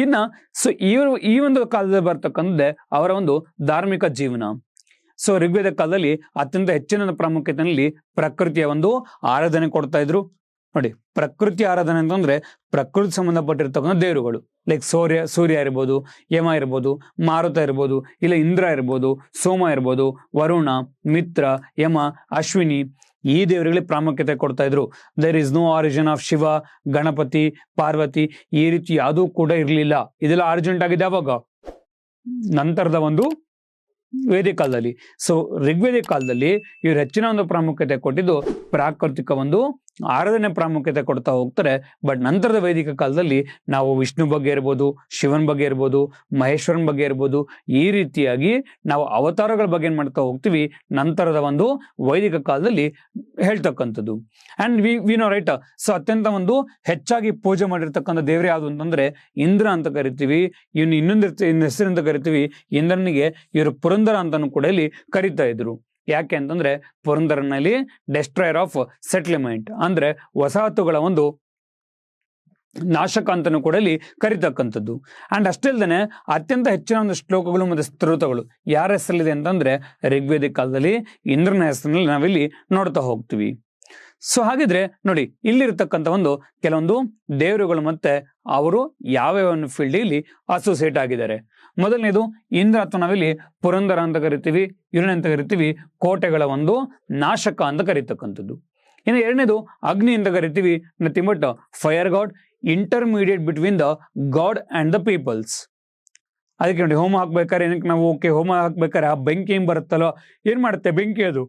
ಇನ್ನ ಸೊ ಈ ಒಂದು ಕಾಲದಲ್ಲಿ ಬರ್ತಕ್ಕಂಥದ್ದೇ ಅವರ ಒಂದು ಧಾರ್ಮಿಕ ಜೀವನ. ಸೊ ಋಗ್ವೇದ ಕಾಲದಲ್ಲಿ ಅತ್ಯಂತ ಹೆಚ್ಚಿನ ಪ್ರಾಮುಖ್ಯತೆಯಲ್ಲಿ ಪ್ರಕೃತಿಯ ಒಂದು ಆರಾಧನೆ ಕೊಡ್ತಾ ಇದ್ರು. ನೋಡಿ, ಪ್ರಕೃತಿ ಆರಾಧನೆ ಅಂತಂದ್ರೆ ಪ್ರಕೃತಿ ಸಂಬಂಧಪಟ್ಟಿರ್ತಕ್ಕಂಥ ದೇವರುಗಳು, ಲೈಕ್ ಸೂರ್ಯ ಇರ್ಬೋದು, ಯಮ ಇರ್ಬೋದು, ಮಾರುತ ಇರ್ಬೋದು, ಇಲ್ಲ ಇಂದ್ರ ಇರ್ಬೋದು, ಸೋಮ ಇರ್ಬೋದು, ವರುಣ, ಮಿತ್ರ, ಯಮ, ಅಶ್ವಿನಿ, ಈ ದೇವರುಗಳಿಗೆ ಪ್ರಾಮುಖ್ಯತೆ ಕೊಡ್ತಾ ಇದ್ರು. There is no origin of Shiva, Ganapati, Parvati, ಈ ರೀತಿ ಯಾವುದೂ ಕೂಡ ಇರಲಿಲ್ಲ. ಇದೆಲ್ಲ ಆರಿಜಿನೆಂಟ್ ಆಗಿದೆ ಯಾವಾಗ? ನಂತರದ ಒಂದು ವೇದಿಕ ಕಾಲದಲ್ಲಿ. ಸೊ ಋಗ್ವೇದಿಕ ಕಾಲದಲ್ಲಿ ಇವ್ರು ಹೆಚ್ಚಿನ ಒಂದು ಪ್ರಾಮುಖ್ಯತೆ ಕೊಟ್ಟಿದ್ದು ಪ್ರಾಕೃತಿಕ ಒಂದು ಆರಾಧನೆ ಪ್ರಾಮುಖ್ಯತೆ ಕೊಡ್ತಾ ಹೋಗ್ತಾರೆ. ಬಟ್ ನಂತರದ ವೈದಿಕ ಕಾಲದಲ್ಲಿ ನಾವು ವಿಷ್ಣು ಬಗ್ಗೆ ಇರ್ಬೋದು, ಶಿವನ್ ಬಗ್ಗೆ ಇರ್ಬೋದು, ಮಹೇಶ್ವರನ್ ಬಗ್ಗೆ ಇರ್ಬೋದು, ಈ ರೀತಿಯಾಗಿ ನಾವು ಅವತಾರಗಳ ಬಗ್ಗೆ ಏನ್ ಮಾಡ್ತಾ ಹೋಗ್ತೀವಿ ನಂತರದ ಒಂದು ವೈದಿಕ ಕಾಲದಲ್ಲಿ ಹೇಳ್ತಕ್ಕಂಥದ್ದು. And we know right. So ಅತ್ಯಂತ ಒಂದು ಹೆಚ್ಚಾಗಿ ಪೂಜೆ ಮಾಡಿರ್ತಕ್ಕಂಥ ದೇವ್ರು ಯಾವುದು ಅಂತಂದ್ರೆ ಇಂದ್ರ ಅಂತ ಕರಿತೀವಿ. ಇನ್ನೊಂದು ಹೆಸರು ಅಂತ ಕರಿತೀವಿ. ಇಂದ್ರನಿಗೆ ಇವರು ಪುರಂದರ ಅಂತಾನು ಕೂಡ ಇಲ್ಲಿ ಕರಿತಾ ಇದ್ರು. ಯಾಕೆ ಅಂತಂದ್ರೆ ಪುರಂದರನಲ್ಲಿ ಡೆಸ್ಟ್ರಾಯರ್ ಆಫ್ ಸೆಟ್ಲ್ಮೆಂಟ್ ಅಂದ್ರೆ ವಸಾಹತುಗಳ ಒಂದು ನಾಶಕ ಅಂತನೂ ಕೂಡ ಇಲ್ಲಿ ಕರಿತಕ್ಕಂಥದ್ದು. ಅಂಡ್ ಅಷ್ಟೇ ಅಲ್ಲದೆ ಅತ್ಯಂತ ಹೆಚ್ಚಿನ ಒಂದು ಶ್ಲೋಕಗಳು ಮತ್ತು ಸ್ತೋತ್ರಗಳು ಯಾರ ಹೆಸರಲ್ಲಿದೆ ಅಂತಂದ್ರೆ ಋಗ್ವೇದಿಕ ಕಾಲದಲ್ಲಿ ಇಂದ್ರನ ಹೆಸರಿನಲ್ಲಿ ನಾವಿಲ್ಲಿ ನೋಡ್ತಾ ಹೋಗ್ತೀವಿ. ಸೊ ಹಾಗಿದ್ರೆ ನೋಡಿ, ಇಲ್ಲಿರ್ತಕ್ಕಂಥ ಒಂದು ಕೆಲವೊಂದು ದೇವರುಗಳು ಮತ್ತೆ ಅವರು ಯಾವ್ಯಾವ ಫೀಲ್ಡ್ ಇಲ್ಲಿ ಅಸೋಸಿಯೇಟ್ ಆಗಿದ್ದಾರೆ. ಮೊದಲನೇದು ಇಂದ್ರ ಅಥವಾ ನಾವಿಲ್ಲಿ ಪುರಂದರ ಅಂತ ಕರಿತೀವಿ, ಇವನ ಅಂತ ಕರಿತೀವಿ ಕೋಟೆಗಳ ಒಂದು ನಾಶಕ ಅಂತ ಕರೀತಕ್ಕಂಥದ್ದು. ಇನ್ನು ಎರಡನೇದು ಅಗ್ನಿ ಅಂತ ಕರಿತೀವಿ, nothing but fire god, intermediate between the god and the peoples. ಅದಕ್ಕೆ ನೋಡಿ, ಹೋಮ ಹಾಕ್ಬೇಕಾದ್ರೆ ಏನಕ್ಕೆ ನಾವು ಹೋಮ ಹಾಕ್ಬೇಕಾದ್ರೆ ಆ ಬೆಂಕಿ ಏನ್ ಬರುತ್ತಲ್ಲೋ, ಏನ್ ಮಾಡುತ್ತೆ ಬೆಂಕಿ? ಅದು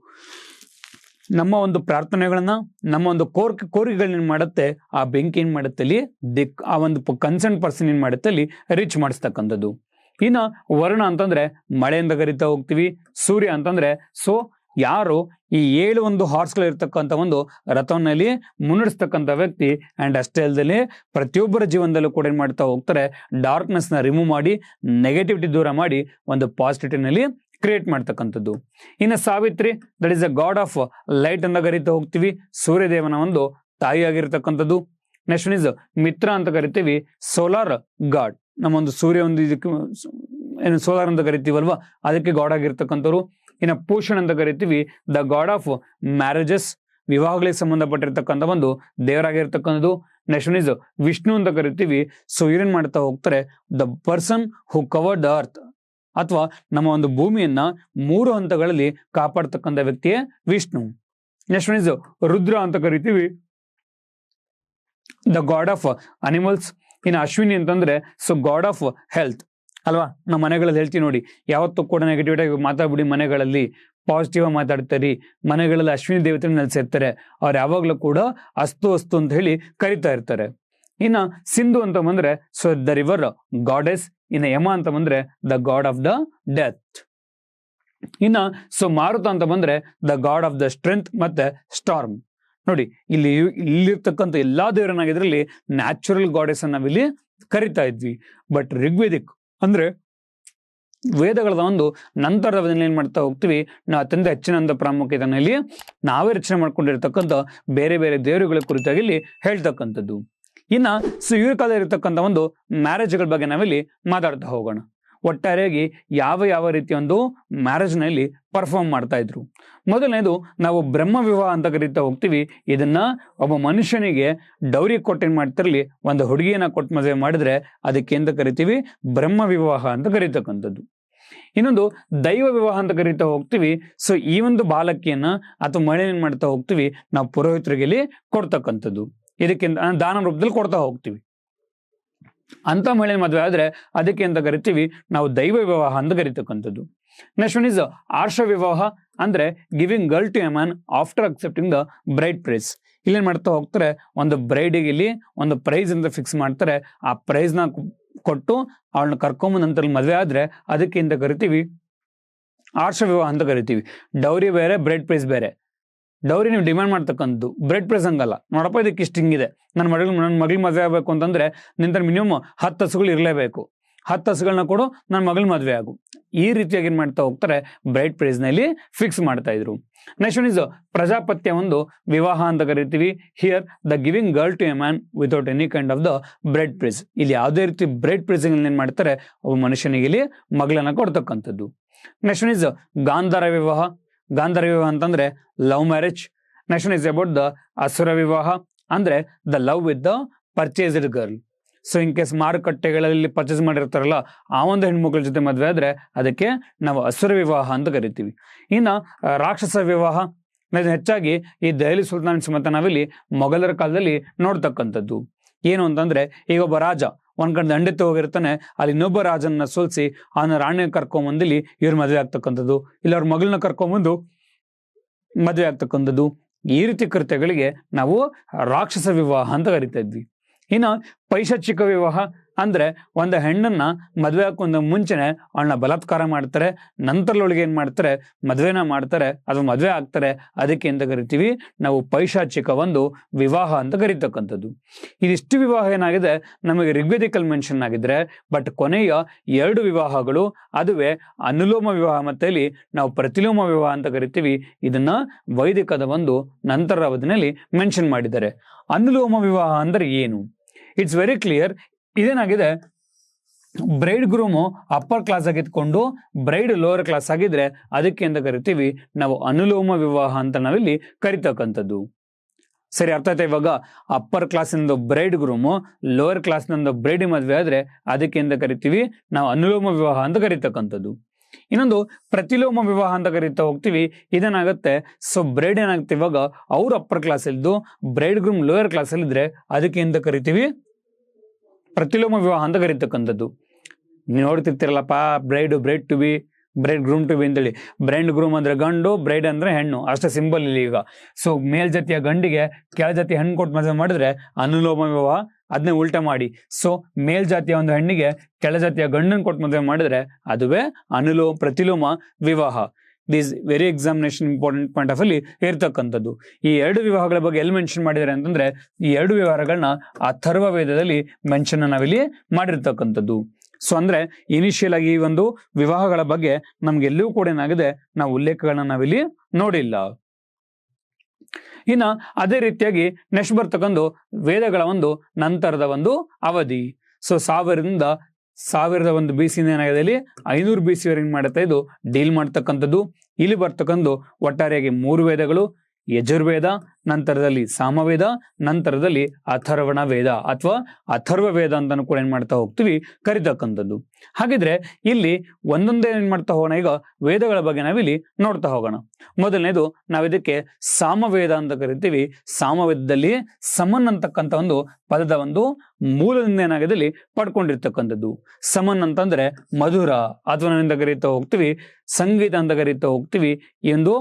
ನಮ್ಮ ಒಂದು ಪ್ರಾರ್ಥನೆಗಳನ್ನ, ನಮ್ಮ ಒಂದು ಕೋರಿಕೆಗಳನ್ನ ಏನ್ ಮಾಡುತ್ತೆ, ಆ ಬೆಂಕಿ ಏನ್ ಮಾಡುತ್ತೆ ಅಲ್ಲಿ ಆ ಒಂದು ಕನ್ಸರ್ನ್ ಪರ್ಸನ್ ಏನ್ ಮಾಡುತ್ತೆ ಅಲ್ಲಿ ರೀಚ್ ಮಾಡಿಸ್ತಕ್ಕಂಥದ್ದು. ಇನ್ನು ವರ್ಣ ಅಂತಂದ್ರೆ ಮಳೆ ಅಂತ ಕರಿತಾ ಹೋಗ್ತೀವಿ. ಸೂರ್ಯ ಅಂತಂದ್ರೆ ಸೊ ಯಾರು ಈ 7 ಒಂದು ಹಾರ್ಸ್ಗಳು ಇರ್ತಕ್ಕಂಥ ಒಂದು ರಥವನ್ನಲ್ಲಿ ಮುನ್ನಡೆಸ್ತಕ್ಕಂಥ ವ್ಯಕ್ತಿ. ಅಂಡ್ ಅಷ್ಟೇ ಅಲ್ಲದೆ ಪ್ರತಿಯೊಬ್ಬರ ಜೀವನದಲ್ಲೂ ಕೂಡ ಏನ್ ಮಾಡ್ತಾ ಹೋಗ್ತಾರೆ, ಡಾರ್ಕ್ನೆಸ್ ನ ರಿಮೂವ್ ಮಾಡಿ, ನೆಗೆಟಿವಿಟಿ ದೂರ ಮಾಡಿ ಒಂದು ಪಾಸಿಟಿವ್ನಲ್ಲಿ ಕ್ರಿಯೇಟ್ ಮಾಡ್ತಕ್ಕಂಥದ್ದು. ಇನ್ನು Savitri, that is a god of light ಅಂತ ಕರಿತಾ ಹೋಗ್ತೀವಿ, ಸೂರ್ಯದೇವನ ಒಂದು ತಾಯಿಯಾಗಿರ್ತಕ್ಕಂಥದ್ದು. ನೆಕ್ಸ್ಟ್ ಇಸ್ ಮಿತ್ರ ಅಂತ ಕರಿತೀವಿ, ಸೋಲಾರ್ ಗಾಡ್. ನಮ್ಮೊಂದು ಸೂರ್ಯ ಒಂದು ಇದಕ್ಕೆ ಏನು ಸೋಲಾರ್ ಅಂತ ಕರಿತೀವಲ್ವಾ, ಅದಕ್ಕೆ ಗಾಡ್ ಆಗಿರ್ತಕ್ಕಂಥವ್ರು. ಇನ್ನು ಪೂಷಣ್ ಅಂತ ಕರಿತೀವಿ, ದ ಗಾಡ್ ಆಫ್ ಮ್ಯಾರೇಜಸ್, ವಿವಾಹಗಳಿಗೆ ಸಂಬಂಧಪಟ್ಟಿರ್ತಕ್ಕಂಥ ಒಂದು ದೇವರಾಗಿರ್ತಕ್ಕಂಥದ್ದು. ನೆಕ್ಸ್ಟ್ ಇಸ್ ವಿಷ್ಣು ಅಂತ ಕರಿತೀವಿ. ಸೊ ಇವ್ರೇನ್ ಮಾಡ್ತಾ ಹೋಗ್ತಾರೆ, the person who covered the earth, ಅಥವಾ ನಮ್ಮ ಒಂದು ಭೂಮಿಯನ್ನ 3 ಹಂತಗಳಲ್ಲಿ ಕಾಪಾಡ್ತಕ್ಕಂಥ ವ್ಯಕ್ತಿಯೇ ವಿಷ್ಣು. ನೆಕ್ಸ್ಟ್ ಇಸ್ ರುದ್ರ ಅಂತ ಕರಿತೀವಿ, ದ ಗಾಡ್ ಆಫ್ ಅನಿಮಲ್ಸ್. ಇನ್ನು ಅಶ್ವಿನಿ ಅಂತಂದ್ರೆ ಸೊ ಗಾಡ್ ಆಫ್ ಹೆಲ್ತ್ ಅಲ್ವಾ. ನಮ್ಮ ಮನೆಗಳಲ್ಲಿ ಹೇಳ್ತೀವಿ ನೋಡಿ, ಯಾವತ್ತೂ ಕೂಡ ನೆಗೆಟಿವ್ ಆಗಿ ಮಾತಾಡ್ಬಿಡಿ, ಮನೆಗಳಲ್ಲಿ ಪಾಸಿಟಿವ್ ಆಗಿ ಮಾತಾಡ್ತಾರೆ. ಮನೆಗಳಲ್ಲಿ ಅಶ್ವಿನಿ ದೇವತೆ ನೆಲೆಸಿರ್ತಾರೆ, ಅವ್ರು ಯಾವಾಗ್ಲೂ ಕೂಡ ಅಸ್ತು ಅಂತ ಹೇಳಿ ಕರಿತಾ ಇರ್ತಾರೆ. ಇನ್ನ ಸಿಂಧು ಅಂತ ಬಂದ್ರೆ ಸೊ ದ ರಿವರ್ ಗಾಡೆಸ್. ಇನ್ನು ಯಮ ಅಂತ ಬಂದ್ರೆ the god of the death. ಇನ್ನ ಸೊ ಮಾರುತ ಅಂತ ಬಂದ್ರೆ the god of the strength ಮತ್ತೆ ಸ್ಟಾರ್ಮ್. ನೋಡಿ, ಇಲ್ಲಿರ್ತಕ್ಕಂಥ ಎಲ್ಲಾ ದೇವರನ್ನಾಗಿದ್ರಲ್ಲಿ ನ್ಯಾಚುರಲ್ ಗಾಡೆಸ್ ಅನ್ನ ನಾವಿಲ್ಲಿ ಕರಿತಾ ಇದ್ವಿ. ಬಟ್ ಋಗ್ವೇದಿಕ್ ಅಂದ್ರೆ ವೇದಗಳ ಒಂದು ನಂತರದ ಏನ್ ಮಾಡ್ತಾ ಹೋಗ್ತೀವಿ, ನಾವು ಅತ್ಯಂತ ಹೆಚ್ಚಿನ ಒಂದು ಪ್ರಾಮುಖ್ಯತೆಯಲ್ಲಿ ನಾವೇ ರಚನೆ ಮಾಡ್ಕೊಂಡಿರ್ತಕ್ಕಂಥ ಬೇರೆ ಬೇರೆ ದೇವರುಗಳ ಕುರಿತಾಗಿ ಇಲ್ಲಿ ಹೇಳ್ತಕ್ಕಂಥದ್ದು. ಇನ್ನ ಸೊ ಇವ್ರ ಕಾಲ ಇರತಕ್ಕಂಥ ಒಂದು ಮ್ಯಾರೇಜ್ಗಳ ಬಗ್ಗೆ ನಾವಿಲ್ಲಿ ಮಾತಾಡ್ತಾ ಹೋಗೋಣ. ಒಟ್ಟಾರೆಯಾಗಿ ಯಾವ ರೀತಿಯ ಒಂದು ಮ್ಯಾರೇಜ್ನಲ್ಲಿ ಪರ್ಫಾರ್ಮ್ ಮಾಡ್ತಾ ಇದ್ರು. ಮೊದಲನೇದು ನಾವು ಬ್ರಹ್ಮ ವಿವಾಹ ಅಂತ ಕರಿತಾ ಹೋಗ್ತೀವಿ. ಇದನ್ನ ಒಬ್ಬ ಮನುಷ್ಯನಿಗೆ ಡೌರಿ ಕೊಟ್ಟೇನ್ ಮಾಡ್ತಿರ್ಲಿ, ಒಂದು ಹುಡುಗಿಯನ್ನ ಕೊಟ್ಟು ಮದುವೆ ಮಾಡಿದ್ರೆ ಅದಕ್ಕೆ ಅಂತ ಕರಿತೀವಿ ಬ್ರಹ್ಮ ವಿವಾಹ ಅಂತ ಕರೀತಕ್ಕಂಥದ್ದು. ಇನ್ನೊಂದು ದೈವ ವಿವಾಹ ಅಂತ ಕರಿತಾ ಹೋಗ್ತೀವಿ. ಸೊ ಈ ಒಂದು ಬಾಲಕಿಯನ್ನ ಅಥವಾ ಮಳೆ ಏನ್ ಮಾಡ್ತಾ ಹೋಗ್ತೀವಿ, ನಾವು ಪುರೋಹಿತರಿಗೆ ಇಲ್ಲಿ ಕೊಡ್ತಕ್ಕಂಥದ್ದು. ಇದಕ್ಕೆ ದಾನ ರೂಪದಲ್ಲಿ ಕೊಡ್ತಾ ಹೋಗ್ತೀವಿ. ಅಂತ ಮಹಿಳೆ ಮದುವೆ ಆದ್ರೆ ಅದಕ್ಕೆ ಅಂತ ಕರಿತೀವಿ ನಾವು ದೈವ ವಿವಾಹ ಅಂತ ಕರಿತಕ್ಕಂಥದ್ದು. ನೆಕ್ಸ್ಟ್ ಒನ್ ಇಸ್ ಆರ್ಷ ವಿವಾಹ, ಅಂದ್ರೆ giving girl to a man after accepting the bride price. ಇಲ್ಲೇನ್ ಮಾಡ್ತಾ ಹೋಗ್ತಾರೆ, ಒಂದು ಬ್ರೈಡಿಗೆ ಇಲ್ಲಿ ಒಂದು ಪ್ರೈಸ್ ಅಂತ ಫಿಕ್ಸ್ ಮಾಡ್ತಾರೆ. ಆ ಪ್ರೈಸ್ ನ ಕೊಟ್ಟು ಅವಳನ್ನ ಕರ್ಕೊಂಬಂದ ನಂತರ ಮದುವೆ ಆದ್ರೆ ಅದಕ್ಕೆ ಅಂತ ಕರಿತೀವಿ ಆರ್ಷ ವಿವಾಹ ಅಂತ ಕರಿತೀವಿ. ಡೌರಿ ಬೇರೆ, ಬ್ರೈಡ್ ಪ್ರೈಸ್ ಬೇರೆ. ಡೌರಿ ನೀವು ಡಿಮ್ಯಾಂಡ್ ಮಾಡ್ತಕ್ಕಂಥದ್ದು, ಬ್ರೈಡ್ ಪ್ರೈಸ್ ಹಂಗಲ್ಲ. ನೋಡಪ್ಪ ಇದಕ್ಕೆ ಇಷ್ಟು ಹಿಂಗಿದೆ, ನನ್ನ ಮಗಳ ಮದುವೆ ಆಗಬೇಕು ಅಂತಂದ್ರೆ ನಿಂತ ಮಿನಿಮಮ್ 10 ಹಸುಗಳು ಇರಲೇಬೇಕು. 10 ಹಸುಗಳನ್ನ ಕೊಡು, ನನ್ನ ಮಗಳ ಮದುವೆ ಆಗು. ಈ ರೀತಿಯಾಗಿ ಏನ್ ಮಾಡ್ತಾ ಹೋಗ್ತಾರೆ, ಬ್ರೈಡ್ ಪ್ರೈಸ್ ನಲ್ಲಿ ಫಿಕ್ಸ್ ಮಾಡ್ತಾ ಇದ್ರು. ನೆಕ್ಸ್ಟ್ ಒನ್ ಇಸ್ ಪ್ರಜಾಪತ್ಯ ಒಂದು ವಿವಾಹ ಅಂತ ಕರಿತೀವಿ. Here the giving girl to a man without any kind of the bride price. ಇಲ್ಲಿ ಯಾವುದೇ ರೀತಿ ಬ್ರೈಡ್ ಪ್ರೈಸ್ ಏನ್ ಮಾಡ್ತಾರೆ, ಒಬ್ಬ ಮನುಷ್ಯನಿಗೆ ಇಲ್ಲಿ ಮಗಳನ್ನ ಕೊಡ್ತಕ್ಕಂಥದ್ದು. ನೆಕ್ಸ್ಟ್ ಒನ್ ಇಸ್ ಗಾಂಧಾರ ವಿವಾಹ. ಗಾಂಧಾರ ವಿವಾಹ ಅಂತಂದ್ರೆ love marriage. Next one is about the ಅಸುರ ವಿವಾಹ, ಅಂದ್ರೆ the love with the purchased girl. So in case ಮಾರುಕಟ್ಟೆಗಳಲ್ಲಿ ಪರ್ಚೇಸ್ ಮಾಡಿರ್ತಾರಲ್ಲ, ಆ ಒಂದು ಹೆಣ್ಮಕ್ಳ ಜೊತೆ ಮದುವೆ ಆದ್ರೆ ಅದಕ್ಕೆ ನಾವು ಅಸುರ ವಿವಾಹ ಅಂತ ಕರಿತೀವಿ. ಇನ್ನ ರಾಕ್ಷಸ ವಿವಾಹ ಹೆಚ್ಚಾಗಿ ಈ ದೆಹಲಿ ಸುಲ್ತಾನ್ಸ್ ಮತ್ತೆ ನಾವಿಲ್ಲಿ ಮೊಘಲರ ಕಾಲದಲ್ಲಿ ನೋಡ್ತಕ್ಕಂಥದ್ದು. ಏನು ಅಂತಂದ್ರೆ, ಈಗ ಒಬ್ಬ ರಾಜ ಒಂದ್ ಕಡೆ ದಂಡೆತ್ತು ಹೋಗಿರ್ತಾನೆ, ಅಲ್ಲಿ ಇನ್ನೊಬ್ಬ ರಾಜನ ಸೋಲ್ಸಿ ಅವನ ರಾಣಿಯ ಕರ್ಕೊಂಬಂದಿಲ್ಲಿ ಇವ್ರ ಮದುವೆ ಆಗ್ತಕ್ಕಂಥದ್ದು, ಇಲ್ಲ ಅವ್ರ ಮಗಳನ್ನ ಕರ್ಕೊಂಬಂದು ಮದುವೆ ಆಗ್ತಕ್ಕಂಥದ್ದು. ಈ ರೀತಿ ಕೃತ್ಯಗಳಿಗೆ ನಾವು ರಾಕ್ಷಸ ವಿವಾಹ ಅಂತ ಕರಿತಾ ಇದ್ವಿ. ಇನ್ನ ಪೈಶಾಚಿಕ ವಿವಾಹ ಅಂದ್ರೆ ಒಂದು ಹೆಣ್ಣನ್ನ ಮದುವೆ ಹಾಕೊಂಡ ಮುಂಚೆನೆ ಅವಳನ್ನ ಬಲಾತ್ಕಾರ ಮಾಡ್ತಾರೆ, ನಂತರದೊಳಗೆ ಏನ್ ಮಾಡ್ತಾರೆ, ಮದುವೆನ ಮಾಡ್ತಾರೆ, ಅದು ಮದುವೆ ಆಗ್ತಾರೆ. ಅದಕ್ಕೆ ಅಂತ ಕರಿತೀವಿ ನಾವು ಪೈಶಾಚಿಕ ಒಂದು ವಿವಾಹ ಅಂತ ಕರಿತಕ್ಕಂಥದ್ದು. ಇದಿಷ್ಟು ವಿವಾಹ ಏನಾಗಿದೆ ನಮಗೆ ಋಗ್ವೇದಿಕಲ್ ಮೆನ್ಷನ್ ಆಗಿದ್ರೆ, ಬಟ್ ಕೊನೆಯ 2 ವಿವಾಹಗಳು ಅದುವೇ ಅನುಲೋಮ ವಿವಾಹ ಮತ್ತೆ ಇಲ್ಲಿ ನಾವು ಪ್ರತಿಲೋಮ ವಿವಾಹ ಅಂತ ಕರಿತೀವಿ. ಇದನ್ನ ವೈದಿಕದ ಒಂದು ನಂತರದ ಅವಧಿನಲ್ಲಿ ಮೆನ್ಷನ್ ಮಾಡಿದ್ದಾರೆ. ಅನುಲೋಮ ವಿವಾಹ ಅಂದ್ರೆ ಏನು? It's very clear. ಇದೇನಾಗಿದೆ, ಬ್ರೈಡ್ ಗ್ರೂಮು ಅಪ್ಪರ್ ಕ್ಲಾಸ್ ಆಗಿದ್ಕೊಂಡು ಬ್ರೈಡ್ ಲೋವರ್ ಕ್ಲಾಸ್ ಆಗಿದ್ರೆ ಅದಕ್ಕೆ ಅಂತ ಕರಿತೀವಿ ನಾವು ಅನುಲೋಮ ವಿವಾಹ ಅಂತ ನಾವಿಲ್ಲಿ ಕರಿತಕ್ಕಂಥದ್ದು. ಸರಿ, ಅರ್ಥ ಆಯ್ತಾ? ಇವಾಗ ಅಪ್ಪರ್ ಕ್ಲಾಸಿಂದ ಬ್ರೈಡ್ ಗ್ರೂಮು ಲೋವರ್ ಕ್ಲಾಸ್ನಿಂದ ಬ್ರೈಡ್ ಮದುವೆ ಆದ್ರೆ ಅದಕ್ಕೆ ಅಂತ ಕರಿತೀವಿ ನಾವು ಅನುಲೋಮ ವಿವಾಹ ಅಂತ ಕರಿತಕ್ಕಂಥದ್ದು. ಇನ್ನೊಂದು ಪ್ರತಿಲೋಮ ವಿವಾಹ ಅಂತ ಕರಿತಾ ಹೋಗ್ತೀವಿ. ಇದೇನಾಗುತ್ತೆ, ಸೊ ಬ್ರೈಡ್ ಏನಾಗುತ್ತೆ, ಇವಾಗ ಅವ್ರು ಅಪ್ಪರ್ ಕ್ಲಾಸ್ ಇದ್ದು ಬ್ರೈಡ್ ಗ್ರೂಮ್ ಲೋಯರ್ ಕ್ಲಾಸ್ ಅಲ್ಲಿ ಇದ್ರೆ ಅದಕ್ಕೆ ಅಂತ ಕರಿತೀವಿ ಪ್ರತಿಲೋಮ ವಿವಾಹ ಅಂತ ಕರಿತಕ್ಕಂಥದ್ದು. ನೀವು ನೋಡ್ತಿರ್ತಿರಲ್ಲಪ್ಪ, bride to be, bride groom to be ಅಂತೇಳಿ. ಬ್ರೈಡ್ ಗ್ರೂಮ್ ಅಂದ್ರೆ ಗಂಡು, ಬ್ರೈಡ್ ಅಂದ್ರೆ ಹೆಣ್ಣು, ಅಷ್ಟೇ ಸಿಂಬಲ್ ಇಲ್ಲಿ. ಈಗ ಸೊ ಮೇಲ್ಜಾತಿಯ ಗಂಡಿಗೆ ಕೆಳಜಾತಿಯ ಹೆಣ್ಣು ಕೊಟ್ಟು ಮದುವೆ ಮಾಡಿದ್ರೆ ಅನುಲೋಮ ವಿವಾಹ. ಅದನ್ನೇ ಉಲ್ಟಾ ಮಾಡಿ, ಸೊ ಮೇಲ್ಜಾತಿಯ ಒಂದು ಹೆಣ್ಣಿಗೆ ಕೆಳಜಾತಿಯ ಗಂಡನ್ ಕೊಟ್ಟು ಮದುವೆ ಮಾಡಿದ್ರೆ ಅದುವೇ ಪ್ರತಿಲೋಮ ವಿವಾಹ. This very examination important point of ಅಲ್ಲಿ ಇರ್ತಕ್ಕಂಥದ್ದು. ಈ 2 ವಿವಾಹಗಳ ಬಗ್ಗೆ ಎಲ್ಲಿ ಮೆನ್ಷನ್ ಮಾಡಿದ್ದಾರೆ ಅಂತಂದ್ರೆ, ಈ 2 ವಿವಾಹಗಳನ್ನ ಅಥರ್ವ ವೇದದಲ್ಲಿ ಮೆನ್ಷನ್ ನಾವಿಲ್ಲಿ ಮಾಡಿರ್ತಕ್ಕಂಥದ್ದು. ಸೊ ಅಂದ್ರೆ ಇನಿಷಿಯಲ್ ಆಗಿ ಈ ಒಂದು ವಿವಾಹಗಳ ಬಗ್ಗೆ ನಮ್ಗೆಲ್ಲೂ ಕೂಡ ಏನಾಗಿದೆ, ನಾವು ಉಲ್ಲೇಖಗಳನ್ನ ನಾವಿಲ್ಲಿ ನೋಡಿಲ್ಲ. ಇನ್ನ ಅದೇ ರೀತಿಯಾಗಿ ನೆಕ್ಸ್ಟ್ ಬರ್ತಕ್ಕಂಥ ವೇದಗಳ ಒಂದು ನಂತರದ ಒಂದು ಅವಧಿ. ಸೊ 1000 BC ಏನಾಗಿದೆ, ಇಲ್ಲಿ 500 BC ವರೆಗೆ ಮಾಡುತ್ತೆ ಇದು ಡೀಲ್ ಮಾಡ್ತಕ್ಕಂಥದ್ದು. ಇಲ್ಲಿ ಬರ್ತಕ್ಕಂಥ ಒಟ್ಟಾರೆಯಾಗಿ 3 ವೇದಗಳು, ಯಜುರ್ವೇದ, ನಂತರದಲ್ಲಿ ಸಾಮವೇದ, ನಂತರದಲ್ಲಿ ಅಥರ್ವಣ ವೇದ ಅಥವಾ ಅಥರ್ವ ವೇದ ಅಂತಾನು ಕೂಡ ಏನ್ ಮಾಡ್ತಾ ಹೋಗ್ತೀವಿ ಕರಿತಕ್ಕಂಥದ್ದು. ಹಾಗಿದ್ರೆ ಇಲ್ಲಿ ಒಂದೊಂದೇ ಏನ್ ಮಾಡ್ತಾ ಹೋಗೋಣ, ಈಗ ವೇದಗಳ ಬಗ್ಗೆ ನಾವಿಲ್ಲಿ ನೋಡ್ತಾ ಹೋಗೋಣ. ಮೊದಲನೇದು ನಾವಿದಕ್ಕೆ ಸಾಮವೇದ ಅಂತ ಕರಿತೀವಿ. ಸಾಮವೇದದಲ್ಲಿ ಸಮನ್ ಅಂತಕ್ಕಂಥ ಒಂದು ಪದದ ಒಂದು ಮೂಲದಿಂದ ಏನಾಗಿದೆ ಇಲ್ಲಿ ಪಡ್ಕೊಂಡಿರ್ತಕ್ಕಂಥದ್ದು. ಸಮನ್ ಅಂತಂದ್ರೆ ಮಧುರ ಅಥವಾ ನಾವಿಂದ ಕರೀತಾ ಹೋಗ್ತೀವಿ ಸಂಗೀತ ಅಂತ ಕರೀತಾ ಹೋಗ್ತೀವಿ. ಈ ಒಂದು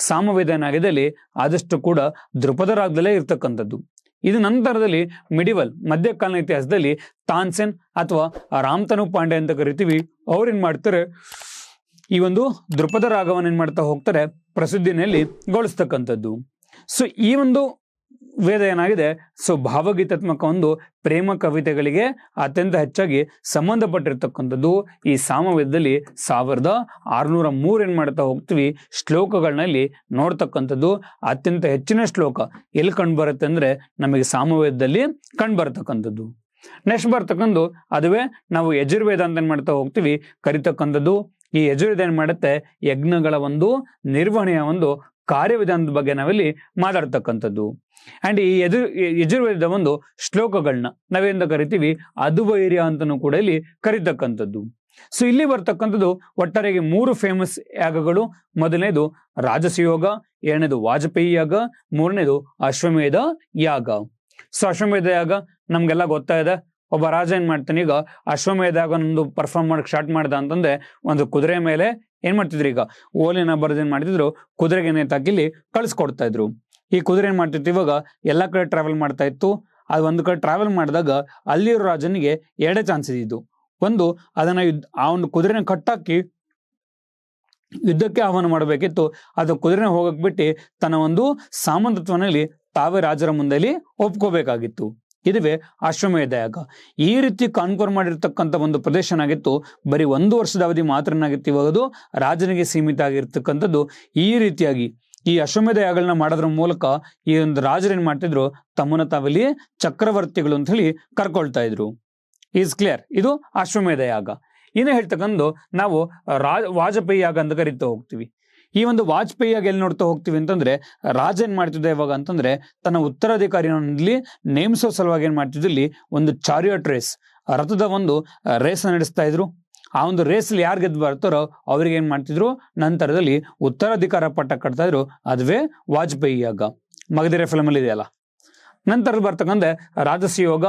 ಸಾಮವೇದ ಏನಾಗಿದೆ ಅಲ್ಲಿ ಆದಷ್ಟು ಕೂಡ ಧ್ರುಪದ ರಾಗದಲ್ಲೇ ಇರ್ತಕ್ಕಂಥದ್ದು. ಇದು ನಂತರದಲ್ಲಿ ಮಿಡಿವಲ್ ಮಧ್ಯಕಾಲೀನ ಇತಿಹಾಸದಲ್ಲಿ ತಾನ್ಸೆನ್ ಅಥವಾ ರಾಮತನು ಪಾಂಡೆ ಅಂತ ಕರಿತೀವಿ. ಅವ್ರು ಏನ್ ಮಾಡ್ತಾರೆ, ಈ ಒಂದು ಧ್ರುಪದ ರಾಗವನ್ನು ಏನ್ ಮಾಡ್ತಾ ಹೋಗ್ತಾರೆ, ಪ್ರಸಿದ್ಧಿನಲ್ಲಿ ಗೊಳಿಸ್ತಕ್ಕಂಥದ್ದು. ಸೊ ಈ ಒಂದು ವೇದ ಏನಾಗಿದೆ, ಸೊ ಭಾವಗೀತಾತ್ಮಕ ಒಂದು ಪ್ರೇಮ ಕವಿತೆಗಳಿಗೆ ಅತ್ಯಂತ ಹೆಚ್ಚಾಗಿ ಸಂಬಂಧಪಟ್ಟಿರ್ತಕ್ಕಂಥದ್ದು. ಈ ಸಾಮವೇದದಲ್ಲಿ 1603 ಏನ್ ಮಾಡ್ತಾ ಹೋಗ್ತೀವಿ ಶ್ಲೋಕಗಳನ್ನಲ್ಲಿ ನೋಡ್ತಕ್ಕಂಥದ್ದು. ಅತ್ಯಂತ ಹೆಚ್ಚಿನ ಶ್ಲೋಕ ಎಲ್ಲಿ ಕಂಡುಬರುತ್ತೆ ಅಂದ್ರೆ ನಮಗೆ ಸಾಮವೇದದಲ್ಲಿ ಕಂಡುಬರ್ತಕ್ಕಂಥದ್ದು. ನೆಕ್ಸ್ಟ್ ಬರ್ತಕ್ಕಂಥದ್ದು ಅದುವೇ ನಾವು ಯಜುರ್ವೇದ ಅಂತ ಏನ್ ಮಾಡ್ತಾ ಹೋಗ್ತೀವಿ ಕರಿತಕ್ಕಂಥದ್ದು. ಈ ಯಜುರ್ವೇದ ಏನ್ ಮಾಡುತ್ತೆ, ಯಜ್ಞಗಳ ಒಂದು ನಿರ್ವಹಣೆಯ ಒಂದು ಕಾರ್ಯವಿಧಾನದ ಬಗ್ಗೆ ನಾವಿಲ್ಲಿ ಮಾತಾಡ್ತಕ್ಕಂಥದ್ದು. ಅಂಡ್ ಈ ಯಜುರ್ವೇದದ ಒಂದು ಶ್ಲೋಕಗಳನ್ನ ನಾವೇಂತ ಕರಿತೀವಿ ಅದುವೈರ್ಯ ಅಂತನೂ ಕೂಡ ಇಲ್ಲಿ ಕರಿತಕ್ಕಂಥದ್ದು. ಸೊ ಇಲ್ಲಿ ಬರ್ತಕ್ಕಂಥದ್ದು ಒಟ್ಟಾರೆಯಾಗಿ 3 ಫೇಮಸ್ ಯಾಗಗಳು. ಮೊದಲನೇದು ರಾಜಸಯೋಗ, ಎರಡನೇದು ವಾಜಪೇಯಿ ಯಾಗ, ಮೂರನೇದು ಅಶ್ವಮೇಧ ಯಾಗ. ಸೊ ಅಶ್ವಮೇಧ ಯಾಗ ನಮ್ಗೆಲ್ಲ ಗೊತ್ತಾ ಇದೆ. ಒಬ್ಬ ರಾಜ ಏನ್ ಮಾಡ್ತಾನೆ, ಈಗ ಅಶ್ವಮೇಧ ಯಾಗ ಒಂದು ಪರ್ಫಾರ್ಮ್ ಮಾಡಕ್ ಸ್ಟಾರ್ಟ್ ಮಾಡ್ದ ಅಂತಂದ್ರೆ ಒಂದು ಕುದುರೆ ಮೇಲೆ ಏನ್ ಮಾಡ್ತಿದ್ರು, ಈಗ ಓಲಿನ ಬರೆದು ಏನ್ ಮಾಡ್ತಿದ್ರು, ಕುದುರೆಗೆ ನೇತಾಕಿಲಿ ಕಳಿಸ್ಕೊಡ್ತಾ ಇದ್ರು. ಈ ಕುದುರೆ ಏನ್ ಮಾಡ್ತಿತ್ತು, ಇವಾಗ ಎಲ್ಲಾ ಕಡೆ ಟ್ರಾವೆಲ್ ಮಾಡ್ತಾ ಇತ್ತು. ಅದು ಒಂದು ಕಡೆ ಟ್ರಾವೆಲ್ ಮಾಡಿದಾಗ ಅಲ್ಲಿರೋ ರಾಜನಿಗೆ 2 ಚಾನ್ಸ್ ಇದ್ದಿದ್ದು. ಒಂದು, ಅದನ್ನ ಆ ಒಂದು ಕುದುರೆನ ಕಟ್ಟಾಕಿ ಯುದ್ಧಕ್ಕೆ ಆಹ್ವಾನ ಮಾಡಬೇಕಿತ್ತು. ಅದು ಕುದುರೆನ ಹೋಗಕ್ ಬಿಟ್ಟು ತನ್ನ ಒಂದು ಸಾಮಂತತ್ವನಲ್ಲಿ ತಾವೇ ರಾಜರ ಮುಂದೆ ಒಪ್ಕೋಬೇಕಾಗಿತ್ತು. ಇದುವೇ ಅಶ್ವಮೇಧ ಯಾಗ. ಈ ರೀತಿ ಕಾನ್ಕೋರ್ ಮಾಡಿರ್ತಕ್ಕಂಥ ಒಂದು ಪ್ರದೇಶನಾಗಿತ್ತು. ಬರೀ 1 ವರ್ಷದ ಅವಧಿ ಮಾತ್ರನಾಗಿತ್ತು. ಇವಾಗ ಅದು ರಾಜನಿಗೆ ಸೀಮಿತ ಆಗಿರ್ತಕ್ಕಂಥದ್ದು. ಈ ರೀತಿಯಾಗಿ ಈ ಅಶ್ವಮೇಧ ಯಾಗಗಳನ್ನ ಮಾಡೋದ್ರ ಮೂಲಕ ಈ ಒಂದು ರಾಜರು ಏನ್ ಮಾಡ್ತಿದ್ರು, ತಮ್ಮನ್ನ ತಾವಲ್ಲಿ ಚಕ್ರವರ್ತಿಗಳು ಅಂತ ಹೇಳಿ ಕರ್ಕೊಳ್ತಾ ಇದ್ರು. Is clear? ಇದು ಅಶ್ವಮೇಧ ಯಾಗ. ಇನ್ನು ಹೇಳ್ತಕ್ಕಂಥ ನಾವು ವಾಜಪೇಯಿ ಯಾಗ ಅಂತ ಕರಿತಾ ಹೋಗ್ತೀವಿ. ಈ ಒಂದು ವಾಜಪೇಯಿ ಯಾಗ ಎಲ್ಲಿ ನೋಡ್ತಾ ಹೋಗ್ತೀವಿ ಅಂತಂದ್ರೆ, ರಾಜ ಏನ್ ಮಾಡ್ತಿದ್ದ ಇವಾಗ ಅಂತಂದ್ರೆ, ತನ್ನ ಉತ್ತರಾಧಿಕಾರಿಯಲ್ಲಿ ನೇಮಿಸೋ ಸಲುವಾಗಿ ಏನ್ ಮಾಡ್ತಿದ್ರು, ಇಲ್ಲಿ ಒಂದು ಚಾರಿಯಟ್ ರೇಸ್, ರಥದ ಒಂದು ರೇಸ್ ನಡೆಸ್ತಾ ಇದ್ರು. ಆ ಒಂದು ರೇಸಲ್ಲಿ ಯಾರು ಗೆದ್ದು ಬರ್ತಾರೋ ಅವ್ರಿಗೆ ಏನ್ ಮಾಡ್ತಿದ್ರು, ನಂತರದಲ್ಲಿ ಉತ್ತರಾಧಿಕಾರ ಪಟ್ಟ ಕಟ್ತಾ ಇದ್ರು. ಅದುವೇ ವಾಜಪೇಯಿ ಯಾಗ. ಮಗಧಿರೆ ಫಿಲಮ್ ಅಲ್ಲಿ ಇದೆಯಲ್ಲ. ನಂತರ ಬರ್ತಕ್ಕಂಥ ರಾಜಸಿ ಯೋಗ.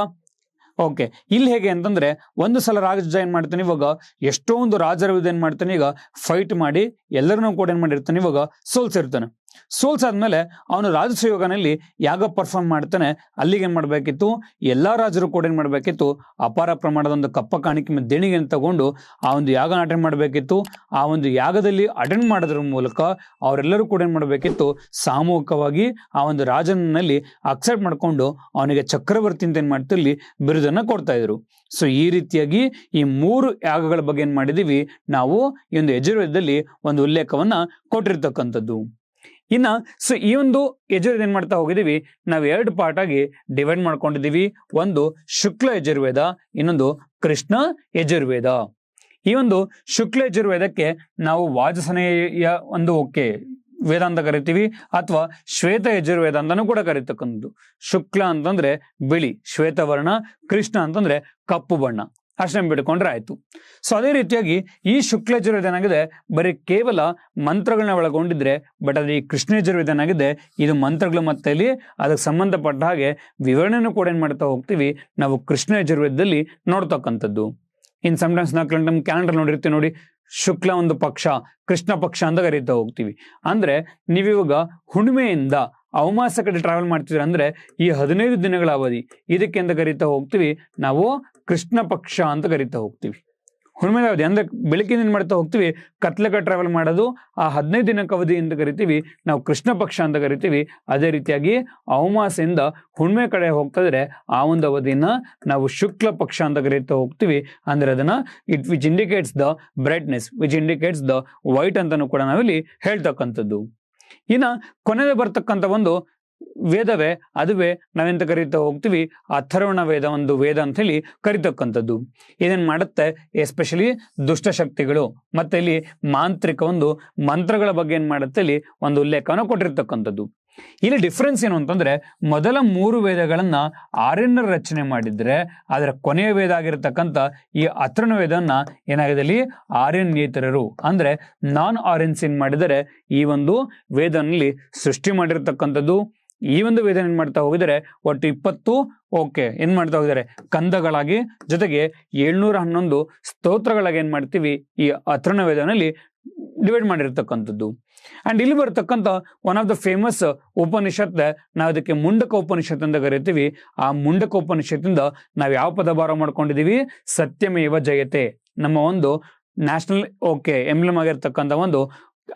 ಓಕೆ, ಇಲ್ಲಿ ಹೇಗೆ ಅಂತಂದ್ರೆ, ಒಂದು ಸಲ ರಾಜ ಏನ್ ಮಾಡ್ತಾನೆ, ಇವಾಗ ಎಷ್ಟೊಂದು ರಾಜರ ಏನ್ ಮಾಡ್ತಾನೆ, ಈಗ ಫೈಟ್ ಮಾಡಿ ಎಲ್ಲರನ್ನೂ ಕೂಡ ಏನ್ ಮಾಡಿರ್ತಾನೆ, ಇವಾಗ ಸೋಲ್ಸಿರ್ತಾನೆ. ಸೋಲ್ಸಾದ್ಮೇಲೆ ಅವನು ರಾಜಸಯೋಗನಲ್ಲಿ ಯಾಗ ಪರ್ಫಾರ್ಮ್ ಮಾಡ್ತಾನೆ. ಅಲ್ಲಿಗೆ ಏನ್ ಮಾಡ್ಬೇಕಿತ್ತು, ಎಲ್ಲಾ ರಾಜರು ಕೂಡ ಏನ್ ಮಾಡ್ಬೇಕಿತ್ತು, ಅಪಾರ ಪ್ರಮಾಣದ ಒಂದು ಕಪ್ಪ ಕಾಣಿಕೆ ದೇಣಿಗೆಯನ್ನು ತಗೊಂಡು ಆ ಒಂದು ಯಾಗ ಅಟೆಂಡ್ ಮಾಡ್ಬೇಕಿತ್ತು. ಆ ಒಂದು ಯಾಗದಲ್ಲಿ ಅಟೆಂಡ್ ಮಾಡೋದ್ರ ಮೂಲಕ ಅವರೆಲ್ಲರೂ ಕೂಡ ಏನ್ ಮಾಡ್ಬೇಕಿತ್ತು, ಸಾಮೂಹಿಕವಾಗಿ ಆ ಒಂದು ರಾಜನಲ್ಲಿ ಅಕ್ಸೆಪ್ಟ್ ಮಾಡ್ಕೊಂಡು ಅವನಿಗೆ ಚಕ್ರವರ್ತಿ ಅಂತ ಏನ್ ಮಾಡ್ತಿರ್ಲಿ ಬಿರುದನ್ನ ಕೊಡ್ತಾ ಇದ್ರು. ಸೊ ಈ ರೀತಿಯಾಗಿ ಈ 3 ಯಾಗಗಳ ಬಗ್ಗೆ ಏನ್ ಮಾಡಿದೀವಿ ನಾವು ಈ ಒಂದು ಯಜುರ್ವೇದದಲ್ಲಿ ಒಂದು ಉಲ್ಲೇಖವನ್ನ ಕೊಟ್ಟಿರ್ತಕ್ಕಂಥದ್ದು. ಇನ್ನ ಸೊ ಈ ಒಂದು ಯಜುರ್ವೇದ ಏನ್ ಮಾಡ್ತಾ ಹೋಗಿದೀವಿ, ನಾವು 2 ಪಾರ್ಟ್ ಆಗಿ ಡಿವೈಡ್ ಮಾಡ್ಕೊಂಡಿದೀವಿ. ಒಂದು ಶುಕ್ಲ ಯಜುರ್ವೇದ, ಇನ್ನೊಂದು ಕೃಷ್ಣ ಯಜುರ್ವೇದ. ಈ ಒಂದು ಶುಕ್ಲ ಯಜುರ್ವೇದಕ್ಕೆ ನಾವು ವಾಜಸನೇಯ ಒಂದು ವೇದ ಅಂತ ಕರಿತೀವಿ, ಅಥವಾ ಶ್ವೇತ ಯಜುರ್ವೇದ ಅಂತಾನೂ ಕೂಡ ಕರೀತಕ್ಕಂಥದ್ದು. ಶುಕ್ಲ ಅಂತಂದ್ರೆ ಬಿಳಿ ಶ್ವೇತವರ್ಣ, ಕೃಷ್ಣ ಅಂತಂದ್ರೆ ಕಪ್ಪು ಬಣ್ಣ. ಅಷ್ಟೇ ಬಿಟ್ಕೊಂಡ್ರೆ ಆಯ್ತು. ಸೊ ಅದೇ ರೀತಿಯಾಗಿ ಈ ಶುಕ್ಲ ಯಜುರ್ವೇದ ಏನಾಗಿದೆ, ಬರೀ ಕೇವಲ ಮಂತ್ರಗಳನ್ನ ಒಳಗೊಂಡಿದ್ರೆ, ಬಟ್ ಅದು ಈ ಕೃಷ್ಣ ಯಜುರ್ವೇದ ಏನಾಗಿದೆ, ಇದು ಮಂತ್ರಗಳು ಮತ್ತೆ ಇಲ್ಲಿ ಅದಕ್ಕೆ ಸಂಬಂಧಪಟ್ಟ ಹಾಗೆ ವಿವರಣೆನೂ ಕೂಡ ಏನ್ ಮಾಡ್ತಾ ಹೋಗ್ತೀವಿ ನಾವು ಕೃಷ್ಣ ಯಜುರ್ವೇದದಲ್ಲಿ ನೋಡ್ತಕ್ಕಂಥದ್ದು. ಇನ್ ಸಮ್ಟೈಮ್ಸ್ ನಾವು ನಮ್ಮ ಕ್ಯಾಲೆಂಡರ್ ನೋಡಿರ್ತೀವಿ ನೋಡಿ, ಶುಕ್ಲ ಒಂದು ಪಕ್ಷ, ಕೃಷ್ಣ ಪಕ್ಷ ಅಂತ ಕರೀತಾ ಹೋಗ್ತೀವಿ. ಅಂದ್ರೆ ನೀವಿವಾಗ ಹುಣ್ಣಿಮೆಯಿಂದ ಅಮಾವಾಸ ಕಡೆ ಟ್ರಾವೆಲ್ ಮಾಡ್ತಿದ್ರೆ ಅಂದ್ರೆ ಈ 15 ದಿನಗಳ ಅವಧಿ, ಇದಕ್ಕೆ ಅಂತ ಕರೀತಾ ಹೋಗ್ತೀವಿ ನಾವು ಕೃಷ್ಣ ಪಕ್ಷ ಅಂತ ಕರೀತಾ ಹೋಗ್ತೀವಿ. ಹುಣ್ಣಿಮೆ ಅವಧಿ ಅಂದ್ರೆ ಬೆಳಕಿನ ಏನ್ ಮಾಡ್ತಾ ಹೋಗ್ತೀವಿ, ಕತ್ಲಕ ಟ್ರಾವೆಲ್ ಮಾಡೋದು ಆ 15 ದಿನಕ್ಕೆ ಅವಧಿ ಅಂತ ಕರಿತೀವಿ ನಾವು ಕೃಷ್ಣ ಪಕ್ಷ ಅಂತ ಕರಿತೀವಿ. ಅದೇ ರೀತಿಯಾಗಿ ಅಮಾವಾಸ್ಯೆಯಿಂದ ಹುಣ್ಣಿಮೆ ಕಡೆ ಹೋಗ್ತಾ ಇದ್ರೆ ಆ ಒಂದು ಅವಧಿನ ನಾವು ಶುಕ್ಲ ಪಕ್ಷ ಅಂತ ಕರೀತಾ ಹೋಗ್ತೀವಿ. ಅಂದ್ರೆ ಅದನ್ನ which indicates the brightness, which indicates the white ಅಂತಾನು ಕೂಡ ನಾವಿಲ್ಲಿ ಹೇಳ್ತಕ್ಕಂಥದ್ದು. ಇನ್ನ ಕೊನೆಗೆ ಬರ್ತಕ್ಕಂಥ ಒಂದು ವೇದವೇ, ಅದುವೇ ನಾವೆಂತ ಕರೀತಾ ಹೋಗ್ತೀವಿ ಅಥರ್ವಣ ವೇದ, ಒಂದು ವೇದ ಅಂತ ಹೇಳಿ ಕರಿತಕ್ಕಂಥದ್ದು. ಇದೇನ್ ಮಾಡುತ್ತೆ, ಎಸ್ಪೆಷಲಿ ದುಷ್ಟಶಕ್ತಿಗಳು ಮತ್ತೆ ಇಲ್ಲಿ ಮಾಂತ್ರಿಕ ಒಂದು ಮಂತ್ರಗಳ ಬಗ್ಗೆ ಏನ್ ಮಾಡುತ್ತೆ, ಇಲ್ಲಿ ಒಂದು ಉಲ್ಲೇಖವನ್ನು ಕೊಟ್ಟಿರ್ತಕ್ಕಂಥದ್ದು. ಇಲ್ಲಿ ಡಿಫ್ರೆನ್ಸ್ ಏನು ಅಂತಂದ್ರೆ, ಮೊದಲ 3 ವೇದಗಳನ್ನ ಆರ್ಯನರು ರಚನೆ ಮಾಡಿದ್ರೆ, ಅದರ ಕೊನೆಯ ವೇದ ಆಗಿರತಕ್ಕಂಥ ಈ ಅಥರ್ವಣ ವೇದನ್ನ ಏನಾಗಿದೆ, ಇಲ್ಲಿ ಆರ್ಯನೇತರರು ಅಂದ್ರೆ ನಾನ್ ಆರ್ಯನ್ಸ್ ಏನ್ ಮಾಡಿದರೆ ಈ ಒಂದು ವೇದನಲ್ಲಿ ಸೃಷ್ಟಿ ಮಾಡಿರ್ತಕ್ಕಂಥದ್ದು. ಈ ಒಂದು ವೇದ ಏನ್ ಮಾಡ್ತಾ ಹೋಗಿದರೆ ಒಟ್ಟು 20 ಏನ್ ಮಾಡ್ತಾ ಹೋಗಿದ್ದಾರೆ ಕಂದಗಳಾಗಿ, ಜೊತೆಗೆ 711 ಸ್ತೋತ್ರಗಳಾಗಿ ಏನ್ ಮಾಡ್ತೀವಿ ಈ ಅಥರ್ವಣ ವೇದನಲ್ಲಿ ಡಿವೈಡ್ ಮಾಡಿರ್ತಕ್ಕಂಥದ್ದು. ಅಂಡ್ ಇಲ್ಲಿ ಬರ್ತಕ್ಕಂಥ one of the famous Upanishad, ನಾವು ಅದಕ್ಕೆ ಮುಂಡಕ ಉಪನಿಷತ್ ಅಂತ ಕರಿತೀವಿ. ಆ ಮುಂಡಕ ಉಪನಿಷತ್ತಿಂದ ನಾವು ಯಾವ ಪದ ಭಾರ ಮಾಡ್ಕೊಂಡಿದೀವಿ, ಸತ್ಯಮೇವ ಜಯತೆ, ನಮ್ಮ ಒಂದು ನ್ಯಾಷನಲ್ ಎಂಬ್ಲಮ್ ಆಗಿರ್ತಕ್ಕಂಥ ಒಂದು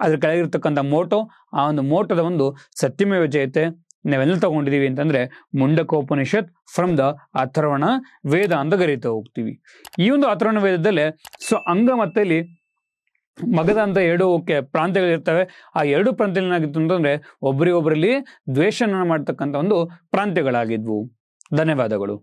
ಅದ್ರ ಕೆಳಗಿರ್ತಕ್ಕಂಥ ಮೋಟೋ, ಆ ಒಂದು ಮೋಟೋದ ಒಂದು ಸತ್ಯಮೇವ ಜಯತೆ ನಾವೆಲ್ಲ ತಗೊಂಡಿದೀವಿ ಅಂತಂದ್ರೆ ಮುಂಡಕೋಪನಿಷತ್ ಫ್ರಮ್ ದ ಅಥರ್ವಣ ವೇದ ಅಂತ ಕರೀತಾ ಹೋಗ್ತೀವಿ. ಈ ಒಂದು ಅಥರ್ವಣ ವೇದದಲ್ಲೇ ಸೊ ಅಂಗ ಮತ್ತೆ ಇಲ್ಲಿ ಮಗಧ ಅಂತ 2 ಪ್ರಾಂತ್ಯಗಳಿರ್ತವೆ. ಆ 2 ಪ್ರಾಂತ್ಯ ಏನಾಗಿತ್ತು ಅಂತಂದ್ರೆ ಒಬ್ಬರಿಗೊಬ್ಬರಲ್ಲಿ ದ್ವೇಷನ ಮಾಡ್ತಕ್ಕಂಥ ಒಂದು ಪ್ರಾಂತ್ಯಗಳಾಗಿದ್ವು. ಧನ್ಯವಾದಗಳು.